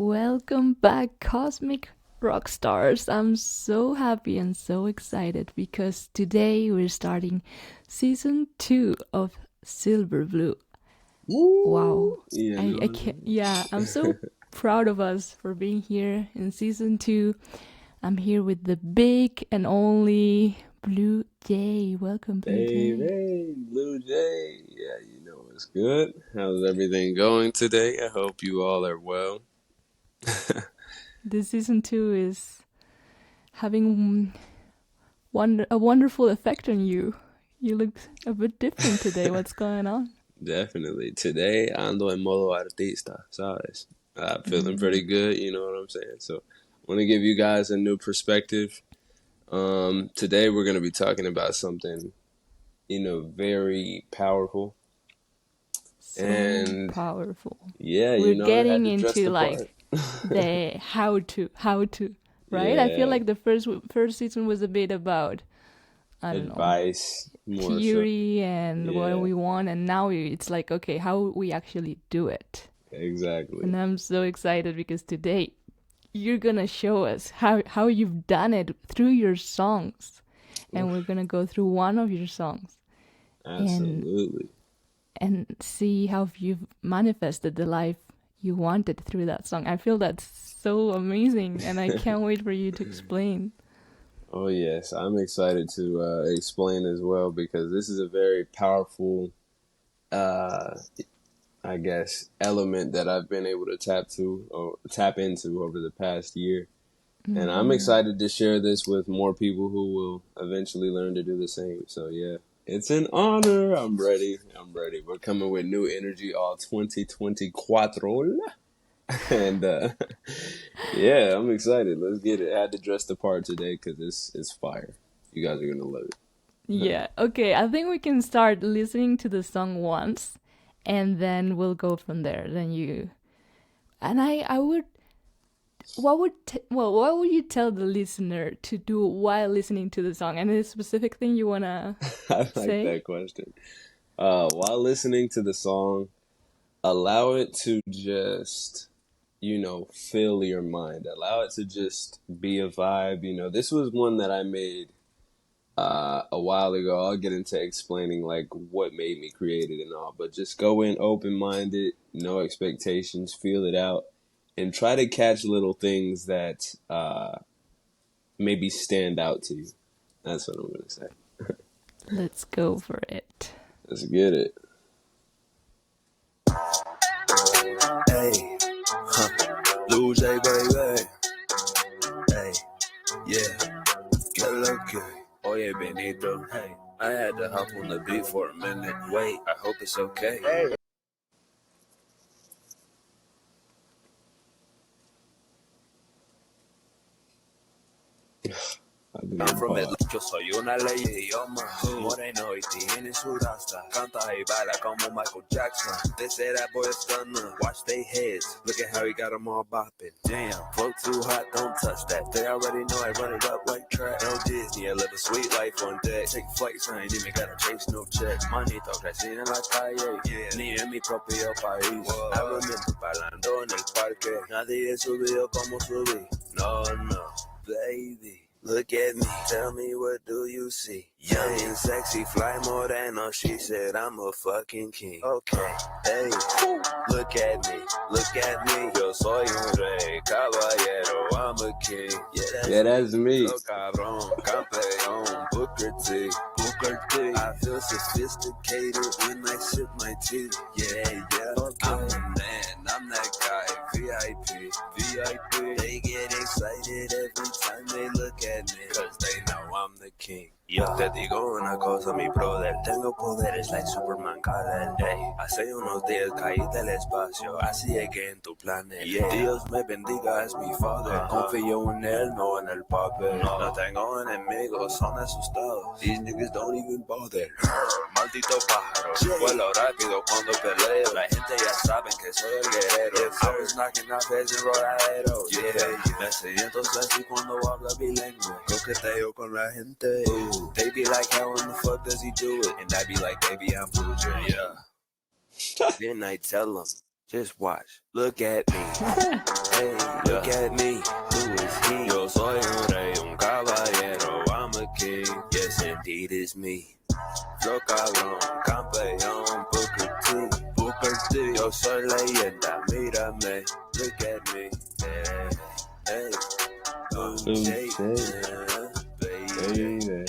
Welcome back, Cosmic Rock Stars. I'm so happy and so excited because today we're starting season 2 of Silver Blue. Wow. Woo! Yeah, I no, can't, yeah, I'm so proud of us for being here in season 2. I'm here with the big and only BluJey. Welcome, BluJey. baby, BluJey. Yeah, you know it's good. How's everything going today? I hope you all are well. This season 2 is having a wonderful effect on you. You look a bit different today. What's going on? Definitely. Today ando en modo artista, ¿sabes? Feeling pretty good, you know what I'm saying? So I want to give you guys a new perspective. Today we're going to be talking about something, very powerful. So And powerful. yeah, We're I had getting to dress into the like part. the how to, right? I feel Yeah, like the first season was a bit about, I don't know, advice more so. theory and what Yeah, we want, and now it's like, okay, how we actually do it. exactly. And I'm so excited because today you're gonna show us how you've done it through your songs, and we're gonna go through one of your songs and Absolutely. and see how you've manifested the life you wanted through that song. I feel that's so amazing, and I can't wait for you to explain. Oh, yes. I'm excited to explain as well because this is a very powerful, uh, I guess, element that I've been able to tap into over the past year. And I'm excited to share this with more people who will eventually learn to do the same. So, yeah, it's an honor. I'm ready. I'm ready. We're coming with new energy all 2024. And yeah, I'm excited. Let's get it. I had to dress the part today because it's fire. You guys are gonna love it. Yeah, okay, I think we can start listening to the song once, and then we'll go from there. Then you and I would what would you tell the listener to do while listening to the song? Any specific thing you wanna I like say? that question. While listening to the song, allow it to just, fill your mind. Allow it to just be a vibe. This was one that I made a while ago. I'll get into explaining like what made me create it and all, but just go in open minded, no expectations, feel it out, and try to catch little things that maybe stand out to you. That's what I'm gonna say. Let's go for it. Let's get it. Hey, BluJey, baby. Hey, yeah, get lucky. Oye, Benito. Hey, I had to hop on the beat for a minute. Wait, I hope it's okay. Hey. I'm from Atlanta, yo soy una ley de idioma. Moreno y tiene su rasta. Canta y baila como Michael Jackson. They say that boy is stunner. Watch they heads. Look at how he got them all bopping. Damn, float too hot, don't touch that. They already know I run it up like track. No Disney, I live a sweet life on deck. Take flights, I ain't even gotta chase no check. Manito crecido en la calle, ni en mi propio país. I remember bailando en el parque. Nadie subió como subí. No, no, baby. Look at me, tell me what do you see? Young and sexy, fly moreno, she said I'm a fucking king. Okay, hey, look at me, yo soy un rey, caballero, I'm a king. Yeah, that's me. Lo cabrón, campeón, Booker T. I feel sophisticated when I sip my tea. Yeah, okay. I'm the man, I'm that guy, VIP. They get excited every time they look at me, cause they know I'm the king. Yo te digo una cosa, mi brother, tengo poderes like Superman Kal-El. Hey, hace unos días caí del espacio, así llegué en tu planeta. Dios me bendiga, es mi father. Confío en él, no en el papel. No tengo enemigos, son asustados. These niggas don't even bother. Maldito pájaro, vuelo rápido cuando peleo. La gente ya saben que soy el guerrero. I was knocking off heads en rodadero. Me siento así cuando habla bilingüe. Coqueteo con la gente. They be like, how in the fuck does he do it? And I be like, baby, I'm BluJey, yeah. Then I tell them, Just watch. Look at me. Hey, look at me. Who is he? Yo soy un rey, un caballero. I'm a king. Yes, indeed, it's me. Flow cabrón, campeón, Booker T. Booker T. Yo soy leyenda. Mírame. Look at me. Hey, Baby.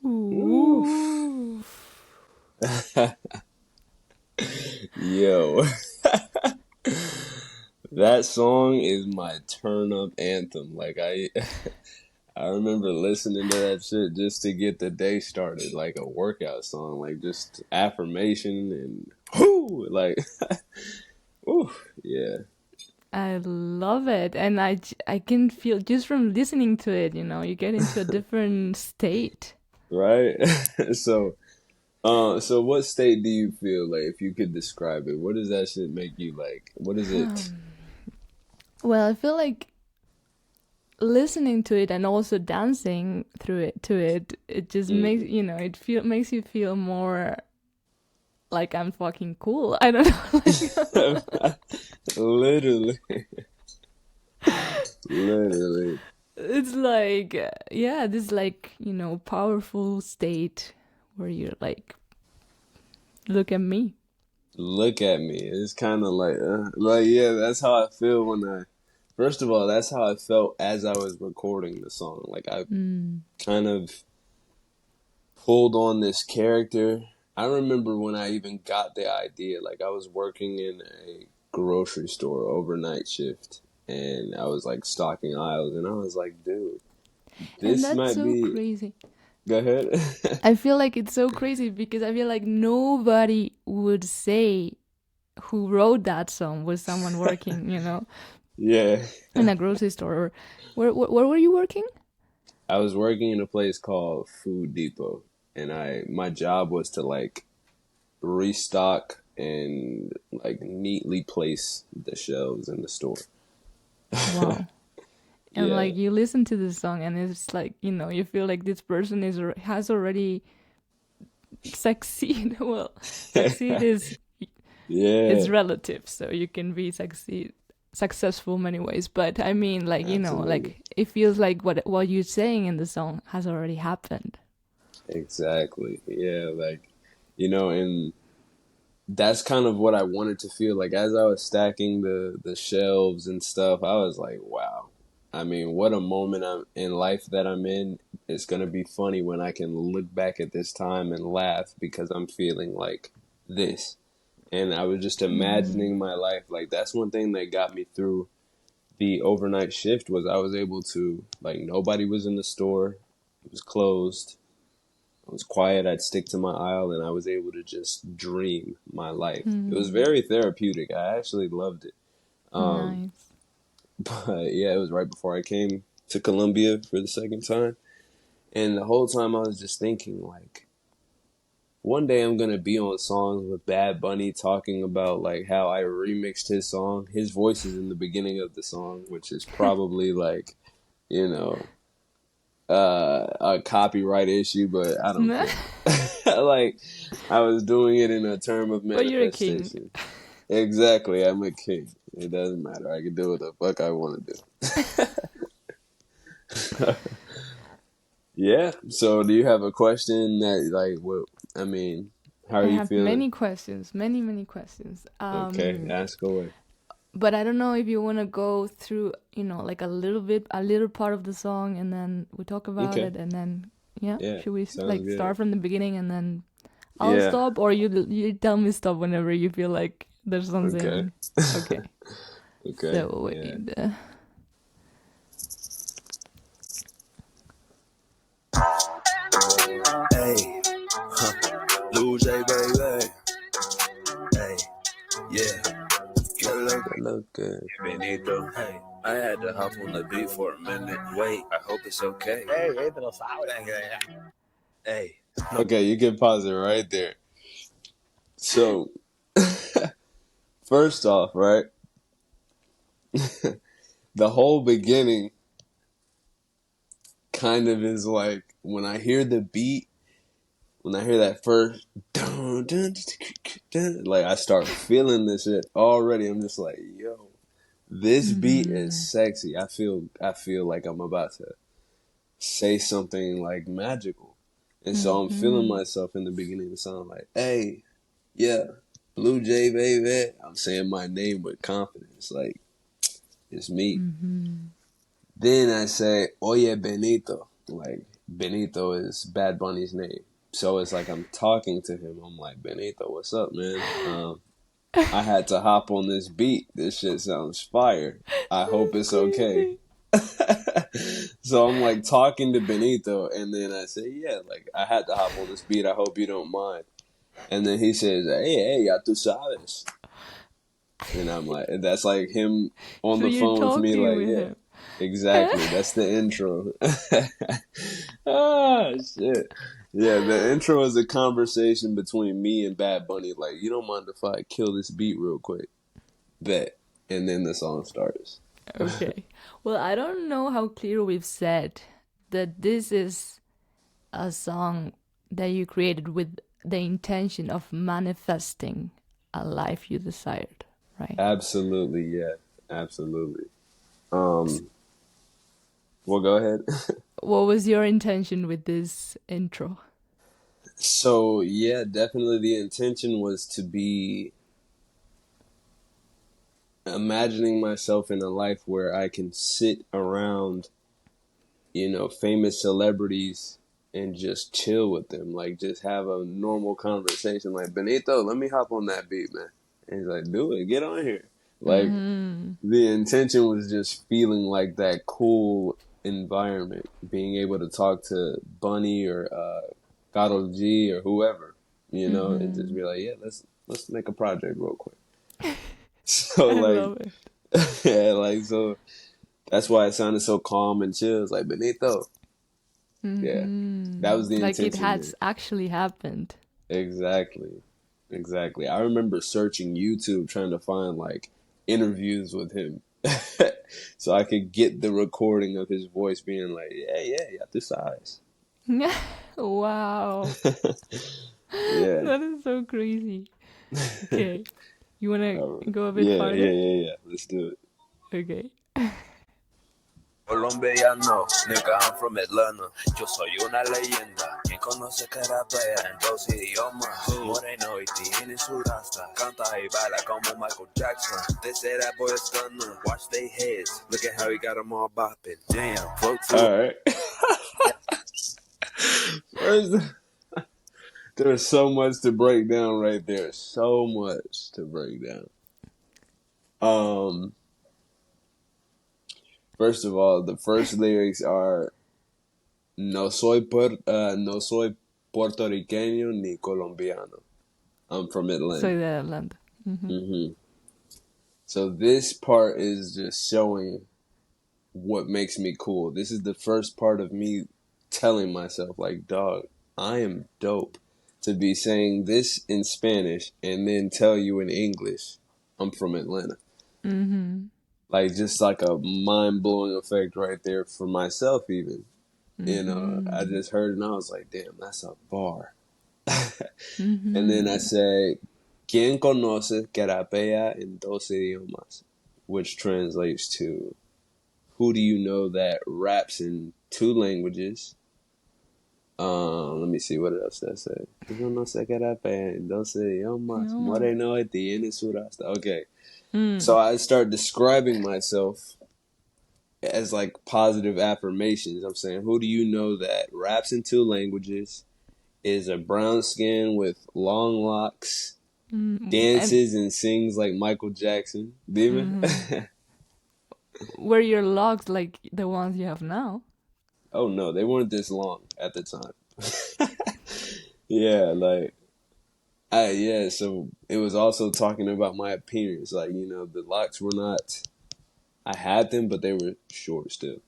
Ooh. Yo. That song is my turn up anthem. Like I remember listening to that shit just to get the day started, like a workout song, like just affirmation and whoo, like ooh, yeah. I love it, and I can feel just from listening to it, you get into a different state. Right? So so what state do you feel like, if you could describe it? What does that shit make you like? What is it? Well, I feel like listening to it and also dancing it just makes makes you feel more like I'm fucking cool. I don't know. Literally. Literally. It's like this like powerful state where you're like, look at me. Look at me. It's kind of like yeah, that's how I feel when first of all, that's how I felt as I was recording the song. Like I kind of pulled on this character. I remember when I even got the idea, like I was working in a grocery store overnight shift, and I was like stocking aisles, and I was like, dude, And this that's might so be. crazy. Go ahead. I feel like it's so crazy because I feel like nobody would say who wrote that song was someone working, Yeah. in a grocery store. Where were you working? I was working in a place called Food Depot, and my job was to like restock and like neatly place the shelves in the store. Wow. And Yeah. like you listen to the song and it's like, you feel like this person has already succeed. Well, succeed is Yeah. relative, so you can be successful many ways. But I mean, like, Absolutely. like it feels like what you're saying in the song has already happened. Exactly. Yeah, like and that's kind of what I wanted to feel like as I was stacking the shelves and stuff. I was like, wow. I mean, what a moment in life that I'm in. It's going to be funny when I can look back at this time and laugh because I'm feeling like this. And I was just imagining my life. Like, that's one thing that got me through the overnight shift was I was able to, like, nobody was in the store. It was closed. I was quiet. I'd stick to my aisle, and I was able to just dream my life. It was very therapeutic. I actually loved it. Nice. But yeah, it was right before I came to Colombia for the second time. And the whole time I was just thinking, like, one day I'm going to be on songs with Bad Bunny talking about, like, how I remixed his song. His voice is in the beginning of the song, which is probably, like, a copyright issue, but I don't care. Like, I was doing it in a term of But you're a king. manifestation. Exactly, I'm a king. It doesn't matter. I can do what the fuck I want to do. Yeah. So, do you have a question that, like, what? I mean, how are I you have feeling? many questions, many questions. Okay, ask away. But I don't know if you want to go through, like a little part of the song, and then we talk about it, and then Yeah, should we sounds like good. start from the beginning and then I'll stop, or you tell me stop whenever you feel like there's something. Okay. Okay. So wait. Hey, BluJey, baby. Hey, yeah. Look good. Benito. Hey, I had to hop on the beat for a minute. Wait, I hope it's okay. Hey, te lo sabes. Hey. Okay, you can pause it right there. So, first off, right? The whole beginning kind of is like when I hear the beat, when I hear that first dun, dun, dun, like I start feeling this shit already. I'm just like, yo, this beat is sexy. I feel like I'm about to say something like magical. And so I'm feeling myself in the beginning of the song like, hey, yeah, BluJey, baby. I'm saying my name with confidence. Like, it's me. Then I say, oye, Benito. Like, Benito is Bad Bunny's name. So it's like I'm talking to him. I'm like, Benito, what's up, man? I had to hop on this beat. This shit sounds fire. I hope it's okay. So I'm like talking to Benito, and then I say, yeah, like I had to hop on this beat. I hope you don't mind. And then he says, hey, ya tú sabes. And I'm like, that's like him on So the you're phone with me, talking like, with yeah, him. exactly. That's the intro. Ah, shit. Yeah, the intro is a conversation between me and Bad Bunny. Like, you don't mind if I kill this beat real quick? Bet. And then the song starts. Okay. Well, I don't know how clear we've said that this is a song that you created with the intention of manifesting a life you desired, right? Absolutely, yeah. Absolutely. Well, go ahead. What was your intention with this intro? So, yeah, definitely the intention was to be imagining myself in a life where I can sit around, famous celebrities and just chill with them. Like, just have a normal conversation. Like, Benito, let me hop on that beat, man. And he's like, do it. Get on here. Like, the intention was just feeling like that cool environment, being able to talk to Bunny or Karol G or whoever, and just be like, yeah, let's make a project real quick. So I like, love it. yeah, like so that's why it sounded so calm and chill. It's like Benito. Yeah, that was the Like it intention there. has actually happened. Exactly. I remember searching YouTube trying to find like interviews with him. So I could get the recording of his voice being like, yeah, this size. Wow. Yeah. That is so crazy. Okay. You want to go a bit Yeah, farther? yeah. Let's do it. Okay. Colombiano, nigga, I'm from Atlanta. Yo soy una leyenda. Quien conoce carapea en dos idiomas. Moreno y tiene su rasta. Canta y baila como Michael Jackson. They say that boy is gonna watch they heads. Look at how he got them all bopping. Damn, folks. All right. First, there's so much to break down right there. So much to break down. First of all, the first lyrics are no soy puertorriqueño ni colombiano. I'm from Atlanta. Soy de Atlanta. So this part is just showing what makes me cool. This is the first part of me telling myself, like, dog, I am dope to be saying this in Spanish and then tell you in English, I'm from Atlanta. Like, just like a mind-blowing effect right there for myself even. I just heard it and I was like, damn, that's a bar. And then I say, ¿Quién conoce que rapea en dos idiomas? Which translates to, who do you know that raps in two languages? Let me see, what else did I say? ¿Quién conoce que rapea en dos idiomas? Moreno y tiene su rasta. Okay. So I start describing myself as like positive affirmations. I'm saying, who do you know that raps in two languages, is a brown skin with long locks, dances and sings like Michael Jackson? Dime? Were your locks like the ones you have now? Oh no, they weren't this long at the time. Yeah, like so it was also talking about my appearance. Like, the locks were not, I had them, but they were short still.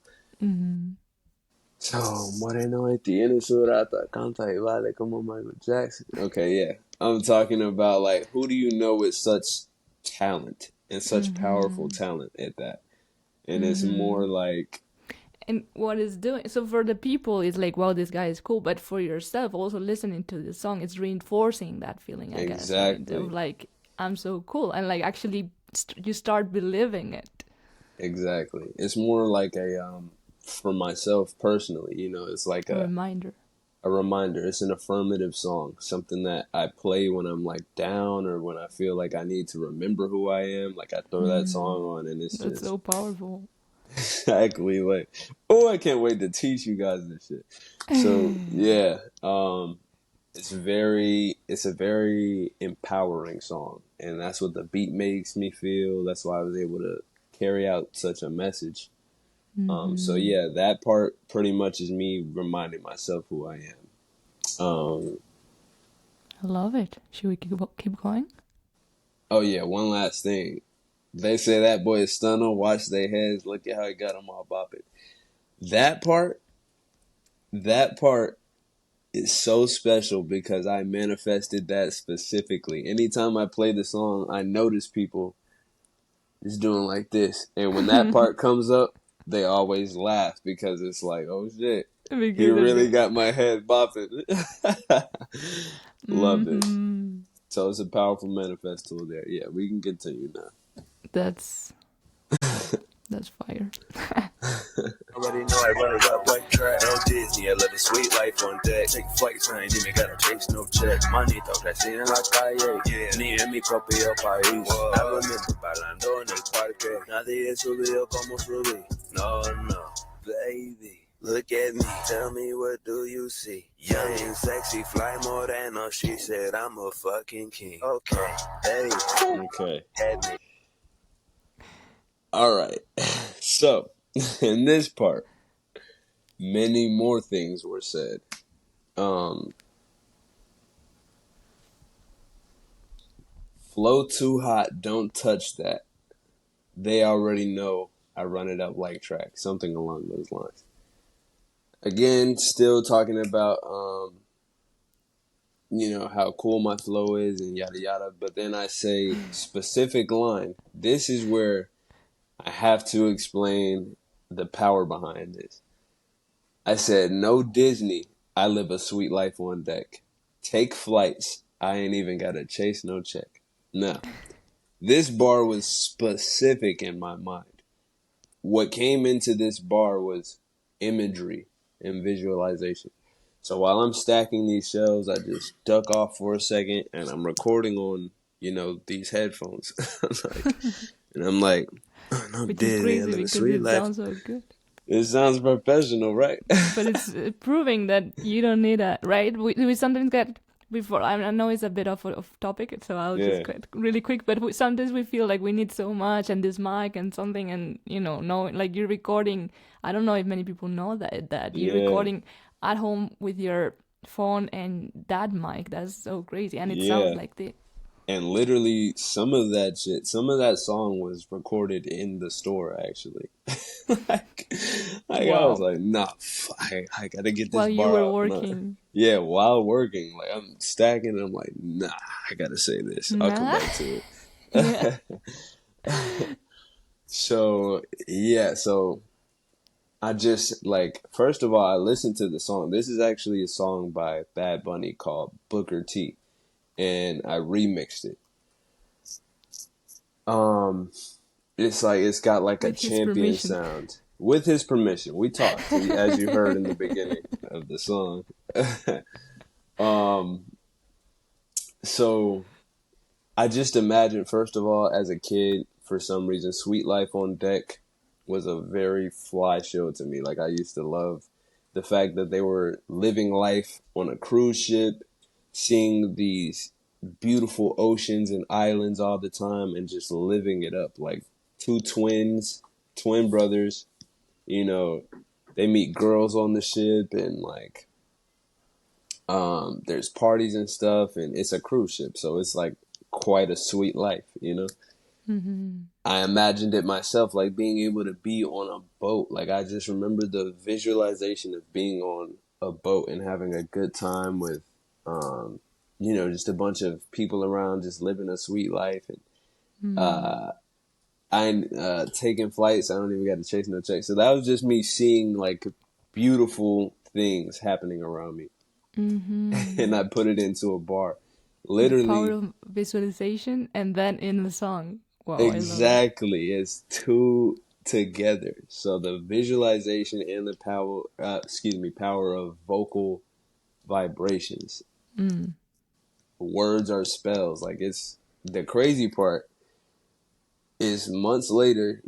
So, Moreno y tiene su rata, canta y vale como Michael Jackson. Okay, yeah. I'm talking about, like, who do you know with such talent and such powerful talent at that? And it's more like, and what it's doing. So for the people, it's like, wow, this guy is cool. But for yourself, also listening to the song, it's reinforcing that feeling, I guess, right? Exactly. Of like, I'm so cool, and like actually, you start believing it. Exactly. It's more like a for myself personally, it's like A reminder. a reminder. It's an affirmative song, something that I play when I'm like down or when I feel like I need to remember who I am. Like I throw that song on and it's That's just so powerful. exactly like, oh, I can't wait to teach you guys this shit. So yeah, it's a very empowering song, and that's what the beat makes me feel. That's why I was able to carry out such a message. So yeah, that part pretty much is me reminding myself who I am. I love it. Should we keep going? Oh yeah, one last thing. They say that boy is stunner. Watch their heads. Look at how he got them all bopping. That part is so special because I manifested that specifically. Anytime I play the song, I notice people just doing like this, and when that part comes up, they always laugh because it's like, oh shit, he Because of really it. got my head bopping. Loved it. So it's a powerful manifest tool there. Yeah, we can continue now. That's fire. Already know I run it up like track. No Disney, I live a sweet life on deck. Take flights, I ain't even gotta chase no check. Manito, crecido en la calle. Yeah. Ni en mi propio país. I remember bailando en el parque. Nadie subió como subí. No, no, baby. Look at me, tell me what do you see? Young, sexy, fly moreno. She said I'm a fucking king. Okay, hey, Okay. had me. All right. So, in this part, many more things were said. Flow too hot, don't touch that. They already know I run it up like track. Something along those lines. Again, still talking about, how cool my flow is and yada yada. But then I say specific line. This is where I have to explain the power behind this. I said, no Disney. I live a sweet life on deck. Take flights. I ain't even got to chase no check. No. This bar was specific in my mind. What came into this bar was imagery and visualization. So while I'm stacking these shelves, I just duck off for a second and I'm recording on, these headphones. And I'm like, no Which is Disney. I crazy live a because sweet it life. sounds so good. It sounds professional, right? But it's proving that you don't need a, right? We sometimes get, before, I know it's a bit off topic, so I'll Yeah. just get really quick, but sometimes we feel like we need so much and this mic and something, and no, like you're recording. I don't know if many people know that you're Yeah. recording at home with your phone and that mic. That's so crazy, and it sounds like this. And literally, some of that song was recorded in the store, actually. like, I was Wow. like, nah, I gotta get this While you bar were out. working. Yeah, while working. Like, I'm stacking, and I'm like, nah, I gotta say this. I'll come Nah. back to Yeah. it. So, yeah, so I just, first of all, I listened to the song. This is actually a song by Bad Bunny called Booker T, and I remixed it. It's got like a With his champion permission. sound. With his permission. We talked, as you heard in the beginning of the song. So I just imagine, first of all, as a kid, for some reason, Sweet Life on Deck was a very fly show to me. Like, I used to love the fact that they were living life on a cruise ship, seeing these beautiful oceans and islands all the time and just living it up. Like, two twin brothers, they meet girls on the ship and there's parties and stuff, and it's a cruise ship, so it's like quite a sweet life, I imagined it myself, like being able to be on a boat. Like, I just remember the visualization of being on a boat and having a good time with, just a bunch of people around, just living a sweet life. And I ain't taking flights. I don't even got to chase no check. So that was just me seeing like beautiful things happening around me, and I put it into a bar. The power Literally, of visualization and then in the song. Wow, I love it. exactly. It's two together. So the visualization and the power of vocal vibrations. Words are spells. Like it's the crazy part is months later,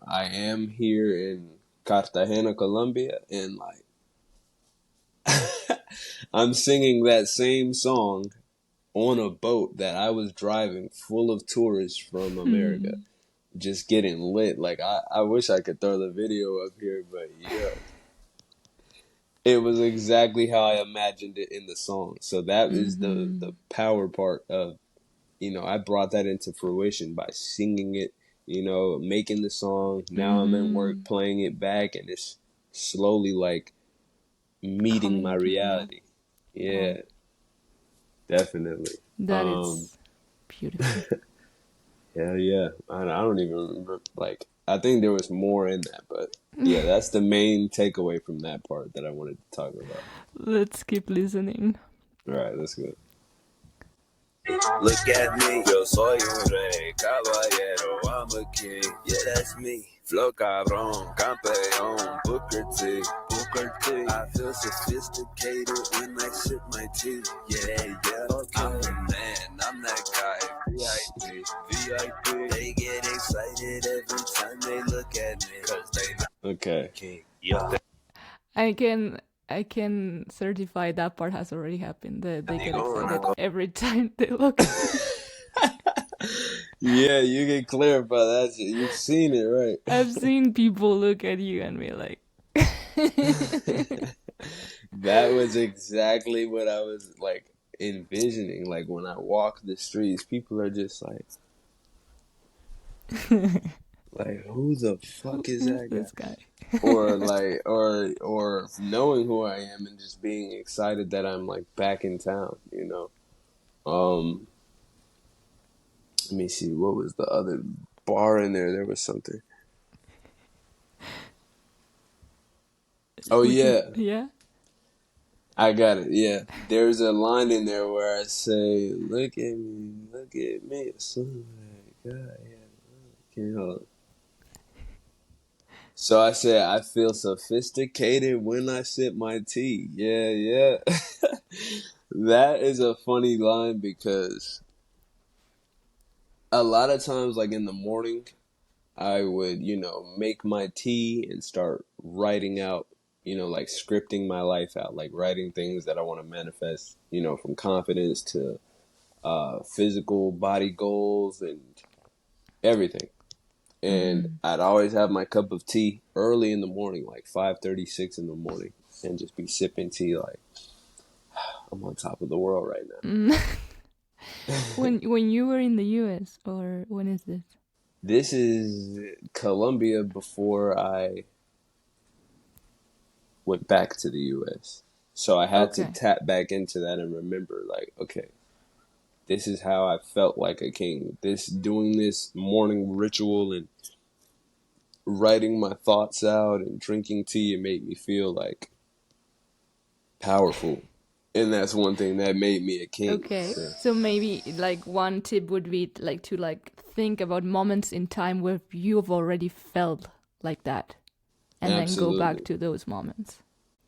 I am here in Cartagena, Colombia, and like I'm singing that same song on a boat that I was driving full of tourists from America, just getting lit. Like I wish I could throw the video up here, but yeah, it was exactly how I imagined it in the song. So that is the power part of, I brought that into fruition by singing it, making the song. Now I'm at work playing it back, and it's slowly like meeting my Coming to, yeah. reality. Wow. Yeah, definitely. That is beautiful. Hell yeah. I don't even remember. Like, I think there was more in that, but yeah, that's the main takeaway from that part that I wanted to talk about. Let's keep listening. All right, let's go. Look at me, yo soy un rey, caballero, I'm a king, yeah that's me. Flow cabrón, campeón, Booker T, Booker T. I feel sophisticated when I sip my tea, yeah, yeah. Okay. I'm the man, I'm that guy, VIP, VIP. They get excited every time they look at me, cause they know Okay. king, yeah. I can certify that part has already happened. They get excited every time they look at me. Yeah, you can clarify that shit. You've seen it, right? I've seen people look at you and be like, That was exactly what I was like envisioning. Like when I walk the streets, people are just like who the fuck is who's that this guy? guy? Or like, or knowing who I am and just being excited that I'm like back in town. Let me see. What was the other bar in there? There was something. Oh yeah. Yeah. I got it. Yeah, there's a line in there where I say, look at me, son of a God, yeah, can't hold on. So I said, I feel sophisticated when I sip my tea. Yeah, yeah. That is a funny line because a lot of times, like in the morning, I would, make my tea and start writing out, like scripting my life out, like writing things that I want to manifest, from confidence to physical body goals and everything. And I'd always have my cup of tea early in the morning, like 5:36 in the morning, and just be sipping tea like I'm on top of the world right now. When you were in the US, or when is this? This is Colombia before I went back to the US. So I had to Okay. tap back into that and remember, like, okay, this is how I felt like a king. Doing this morning ritual and writing my thoughts out and drinking tea, it made me feel like powerful. And that's one thing that made me a king. Okay. So maybe like one tip would be like to like think about moments in time where you've already felt like that, and Absolutely. then go back to those moments.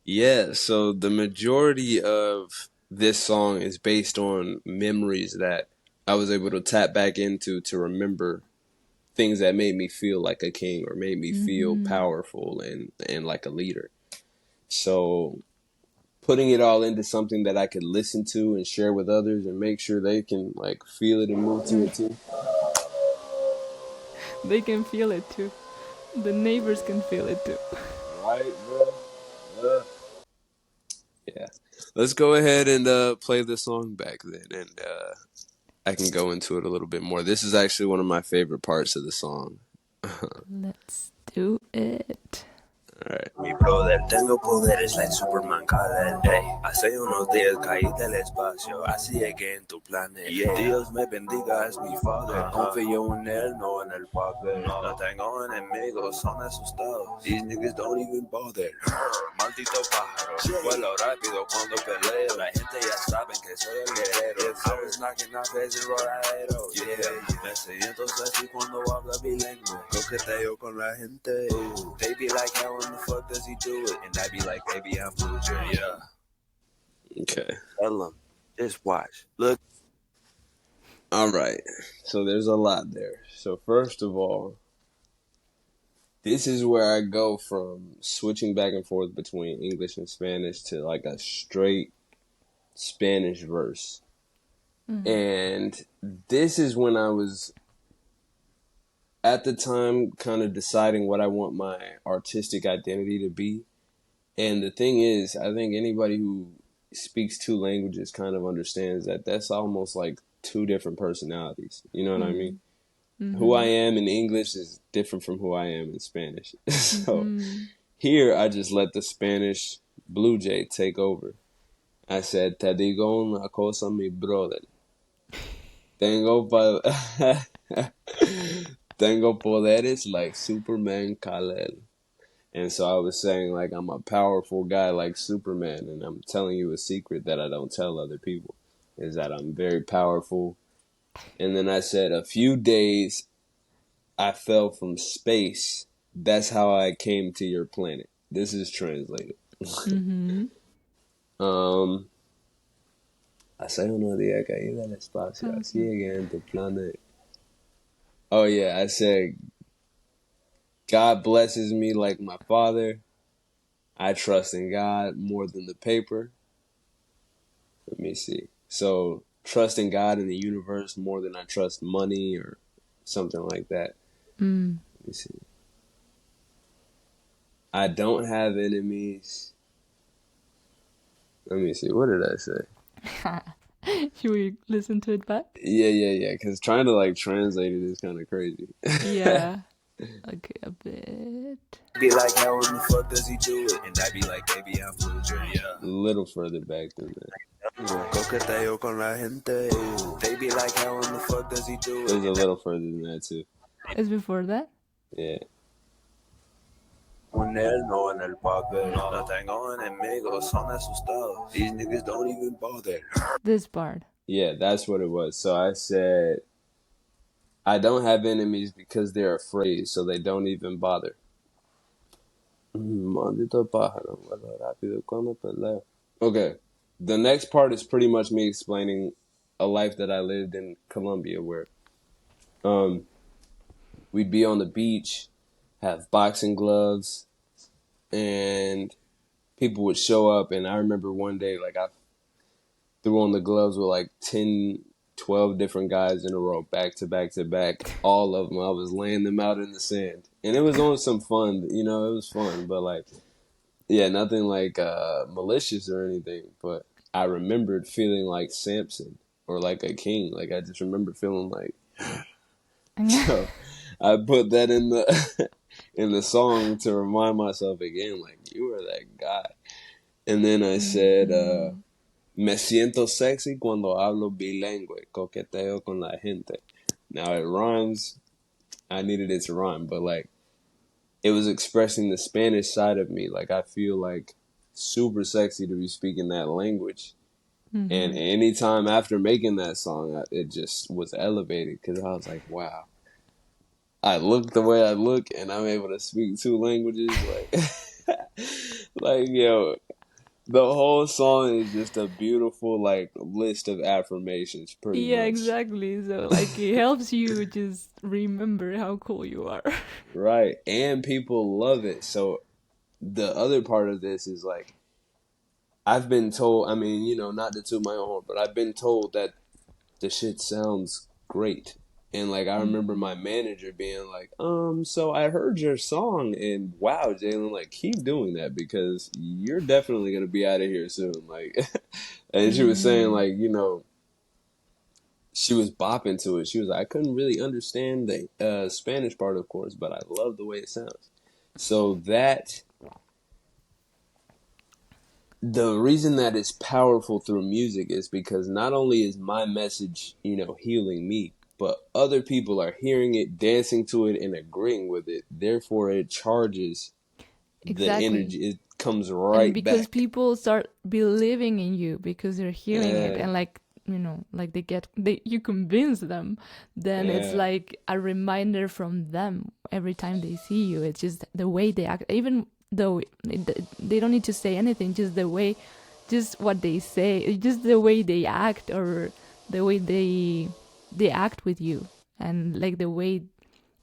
Yeah, so the majority of this song is based on memories that I was able to tap back into to remember things that made me feel like a king or made me feel powerful and like a leader. So putting it all into something that I could listen to and share with others and make sure they can like feel it and move to it too. They can feel it too. The neighbors can feel it too. Right, bro. Yeah. Let's go ahead and play the song back then, and I can go into it a little bit more. This is actually one of my favorite parts of the song. Let's do it. Alright. Mi brother, tengo poderes like Superman Kal-El, ey. Hace unos días caí del espacio, así llegué en tu planeta. Dios me bendiga, es mi father. Confío en él, no en el papel. No tengo enemigos, son asustados. These niggas don't even bother. Maldito pájaro, vuelo rápido cuando peleo. La gente ya saben que soy el guerrero. I was knocking off heads en rodadero. Yeah, me siento sexy cuando habla mi lengua. Coqueteo con la gente. They be like, how in the fuck does he do it? And I be like, baby, I'm BluJey. Yeah. Okay. Tell them, just watch. Look. Alright. So there's a lot there. So first of all, this is where I go from switching back and forth between English and Spanish to like a straight Spanish verse. And this is when I was at the time kind of deciding what I want my artistic identity to be. And the thing is, I think anybody who speaks two languages kind of understands that that's almost like two different personalities. You know what I mean? Who I am in English is different from who I am in Spanish. So here I just let the Spanish BluJey take over. I said, te digo una cosa, mi brother. Tengo poderes like Superman Kal-El. And so I was saying, like, I'm a powerful guy like Superman, and I'm telling you a secret that I don't tell other people, is that I'm very powerful. And then I said, a few days I fell from space. That's how I came to your planet. This is translated. Hace unos días caí del espacio, así llegué en tu planet. Oh yeah, I said, God blesses me like my father. I trust in God more than the paper. Let me see. So, trust in God and the universe more than I trust money or something like that. Let me see. I don't have enemies. Let me see. What did I say? Should we listen to it back? Yeah. Because trying to like translate it is kind of crazy. Yeah. Okay, a bit. Be like, how in the fuck does he do it? And I be like, baby, I'm BluJey. Yeah. A little further back than that. Coqueteo con la gente. They be like, how in the fuck does he do it? There's a little further than that too. It's before that? Yeah. Con él, no en el papel. No tengo enemigos, son asustados. These niggas don't even bother. This part. Yeah, that's what it was. So I said, I don't have enemies because they're afraid, so they don't even bother. Maldito pájaro, vuelo rápido cuando peleo. Okay, the next part is pretty much me explaining a life that I lived in Colombia where we'd be on the beach, have boxing gloves, and people would show up. And I remember one day, like, I threw on the gloves with like 10, 12 different guys in a row, back to back to back. All of them. I was laying them out in the sand. And it was on some fun, you know, it was fun. But like, yeah, nothing like malicious or anything. But I remembered feeling like Samson or like a king. Like, I just remember feeling like... So I put that in the in the song to remind myself again, like, you were that guy. And then I said, me siento sexy cuando hablo bilingüe, coqueteo con la gente. Now it rhymes. I needed it to rhyme, but like, it was expressing the Spanish side of me. Like, I feel like super sexy to be speaking that language. And anytime after making that song, it just was elevated because I was like, wow. I look the way I look, and I'm able to speak two languages. Like, like, yo, the whole song is just a beautiful, like, list of affirmations, pretty much. Yeah, exactly. So, like, it helps you just remember how cool you are. Right. And people love it. So, the other part of this is, like, I've been told, I mean, you know, not to toot my own horn, but I've been told that the shit sounds great. And like, I remember my manager being like, so I heard your song and wow, Jalen, like, keep doing that because you're definitely going to be out of here soon. Like, and she was saying like, you know, she was bopping to it. She was like, I couldn't really understand the Spanish part, of course, but I love the way it sounds. So that the reason that it's powerful through music is because not only is my message, healing me, but other people are hearing it, dancing to it, and agreeing with it. Therefore, it charges the Exactly. energy. It comes And right because back. people start believing in you because they're hearing it, Yeah, and like, like you convince them, then it's yeah, like a reminder from them every time they see you. It's just the way they act, even though they don't need to say anything, just what they say, just the way they act, or the way they act with you, and like the way,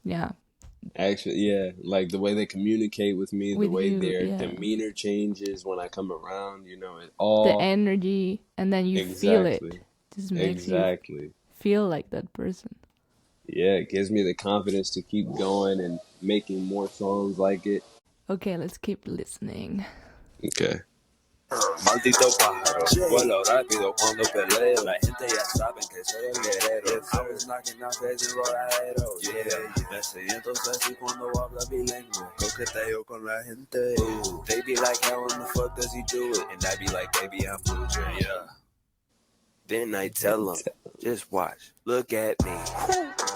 yeah, actually, yeah. Like the way they communicate with me, the with way you, their yeah, demeanor changes when I come around. It the all energy, and then you feel it. exactly, Just makes you exactly. feel like that person. Yeah, it gives me the confidence to keep going and making more songs like it. Okay, let's keep listening. Okay. Maldito pájaro, vuelo rápido cuando peleo. La gente ya saben que soy el guerrero. I was knocking off heads en rodadero. Yeah, me siento así cuando habla mi lengua. Coqueteo con la gente. They be like, how in the fuck does he do it? And I be like, baby, I'm BluJey, yeah. Then I tell him, just watch, look at me.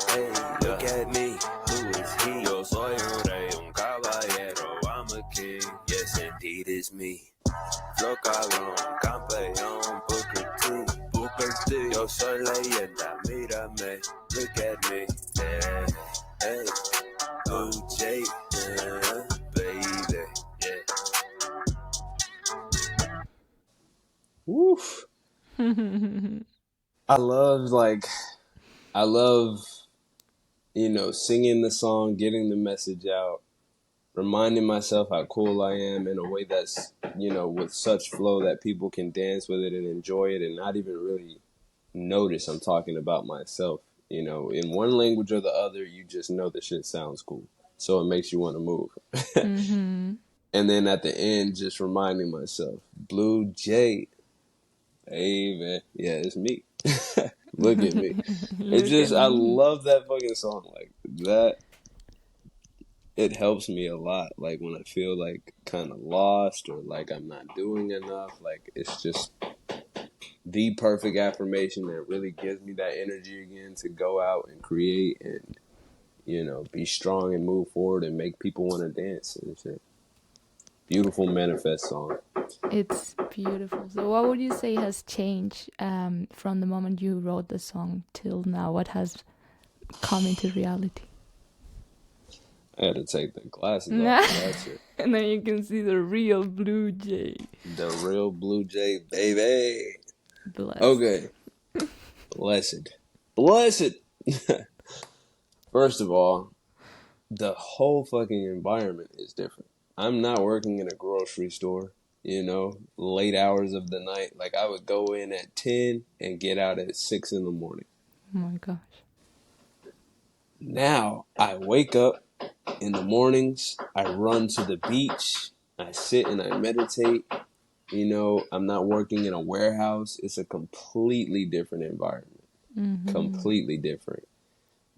Hey, look at me. Who is he? Yo soy un rey, un caballero. I'm a king. Yes, indeed, it's me. Flow cabrón, campeón, Booker T. Yo soy leyenda, mírame, look at me. Hey, hey, BluJey, baby, yeah. Woof. I love, singing the song, getting the message out, reminding myself how cool I am in a way that's, with such flow that people can dance with it and enjoy it and not even really notice I'm talking about myself. In one language or the other, you just know the shit sounds cool. So it makes you want to move. Mm-hmm. And then at the end, just reminding myself, BluJey, hey man, yeah, it's me. Look at me. It's Look at just, I me. love that fucking song. Like that, it helps me a lot. Like when I feel like kind of lost or like I'm not doing enough, like it's just the perfect affirmation that really gives me that energy again to go out and create and, be strong and move forward and make people want to dance and shit. Beautiful manifest song. It's beautiful. So, what would you say has changed from the moment you wrote the song till now? What has come into reality? I had to take the glasses And off for that shit. then you can see the real BluJey. The real BluJey, baby. Blessed. Okay. Blessed. Blessed. First of all, the whole fucking environment is different. I'm not working in a grocery store, late hours of the night. Like I would go in at 10 and get out at 6 in the morning. Oh my gosh. Now I wake up in the mornings, I run to the beach, I sit and I meditate. I'm not working in a warehouse. It's a completely different environment. Mm-hmm. Completely different.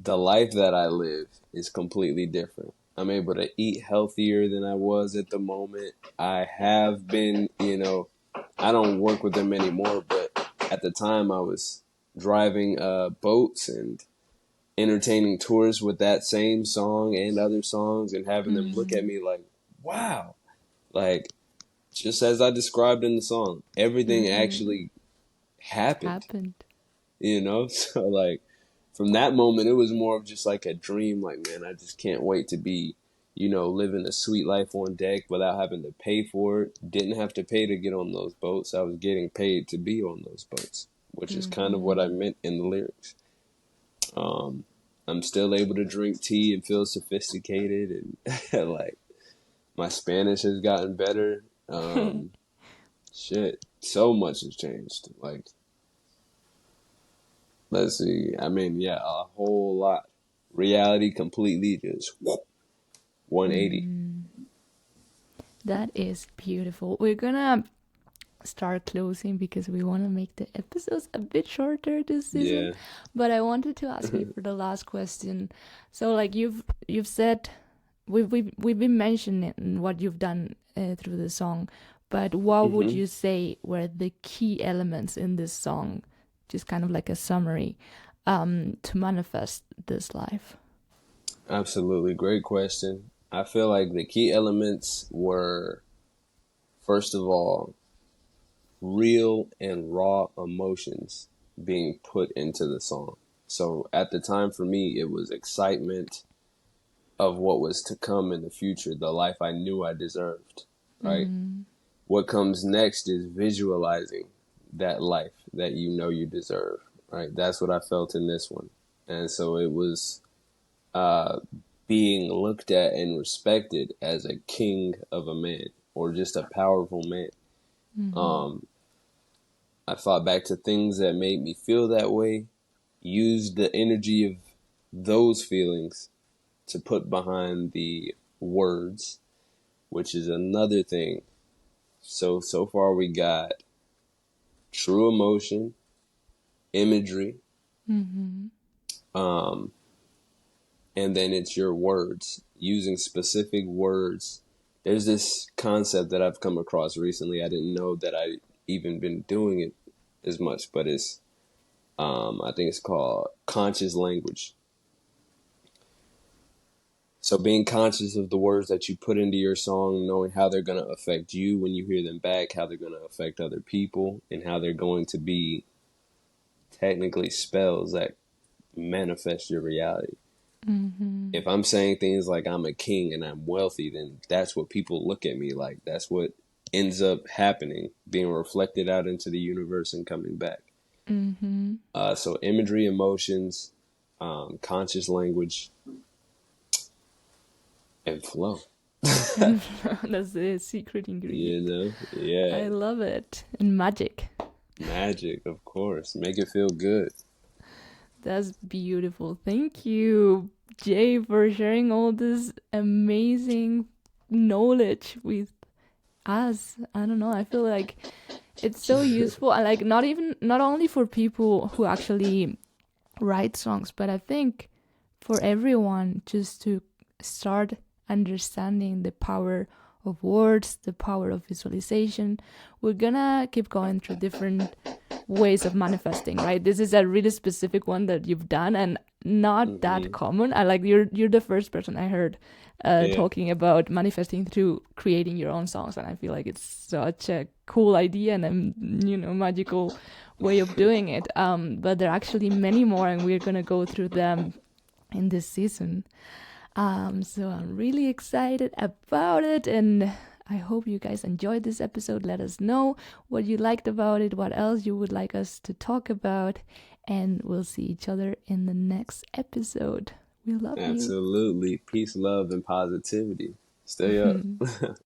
The life that I live is completely different. I'm able to eat healthier than I was at the moment. I have been, I don't work with them anymore, but at the time I was driving boats and entertaining tourists with that same song and other songs and having them look at me like, wow, like just as I described in the song, everything actually happened. So like from that moment, it was more of just like a dream. Like, man, I just can't wait to be, living a sweet life on deck without having to pay for it. Didn't have to pay to get on those boats. I was getting paid to be on those boats, which is kind of what I meant in the lyrics. I'm still able to drink tea and feel sophisticated, and like my Spanish has gotten better. Shit, so much has changed. Like, let's see. I mean, yeah, a whole lot. Reality completely just 180. That is beautiful. We're gonna start closing because we want to make the episodes a bit shorter this season. Yeah. But I wanted to ask you for the last question. So, like you've said we've been mentioning what you've done through the song, but what would you say were the key elements in this song, just kind of like a summary, to manifest this life? Absolutely. Great question. I feel like the key elements were, first of all, real and raw emotions being put into the song. So at the time for me, it was excitement of what was to come in the future, the life I knew I deserved, right? What comes next is visualizing that life that you know you deserve, right? That's what I felt in this one. And so it was being looked at and respected as a king of a man, or just a powerful man. I thought back to things that made me feel that way, used the energy of those feelings to put behind the words, which is another thing. So far we got true emotion, imagery, and then it's your words, using specific words. There's this concept that I've come across recently. I didn't know that I even been doing it as much, but it's, I think it's called conscious language. So being conscious of the words that you put into your song, knowing how they're going to affect you when you hear them back, how they're going to affect other people, and how they're going to be technically spells that manifest your reality. If I'm saying things like I'm a king and I'm wealthy, then that's what people look at me like. That's what ends up happening, being reflected out into the universe and coming back. So imagery, emotions, conscious language, and flow. That's the secret ingredient. Yeah. I love it. And magic. Magic, of course. Make it feel good. That's beautiful. Thank you, Jay, for sharing all this amazing knowledge with us. I don't know. I feel like it's so useful. And like not only for people who actually write songs, but I think for everyone, just to start understanding the power of words, the power of visualization. We're gonna keep going through different ways of manifesting, right? This is a really specific one that you've done and not that common. I like you're the first person I heard talking about manifesting through creating your own songs, and I feel like it's such a cool idea and a magical way of doing it. But there are actually many more, and we're gonna go through them in this season. So I'm really excited about it, and I hope you guys enjoyed this episode. Let us know what you liked about it, what else you would like us to talk about, and we'll see each other in the next episode. We love you. Absolutely. Peace, love, and positivity. Stay up.